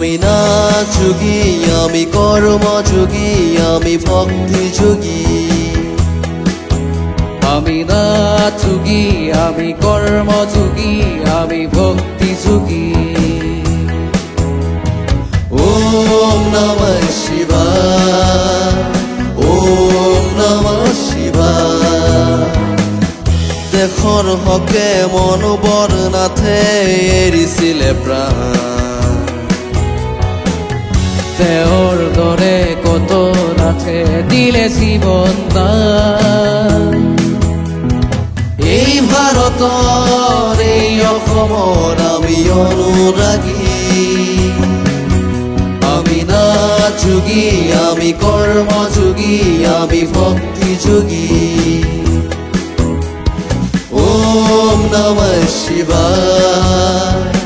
আমি নাচ যোগী, আমি কর্মযোগী, আমি ভক্তি যোগী। আমি নাচ যোগী, আমি কর্মযোগী, আমি ভক্তি যোগী। ওম নমঃ শিবায়, ওম নমঃ শিবায়। দেশৰ হকে মনোবৰ নাথে এৰিছিলে প্ৰাণ, তেওঁৰ দৰে কত নাথে দিলে জীৱন দান। এই ভাৰতৰ এই অসমৰ আমি অনুৰাগী। আমি নাচ যোগী, আমি কৰ্মযোগী, আমি ভক্তি যোগী। ওম নমঃ শিবায়।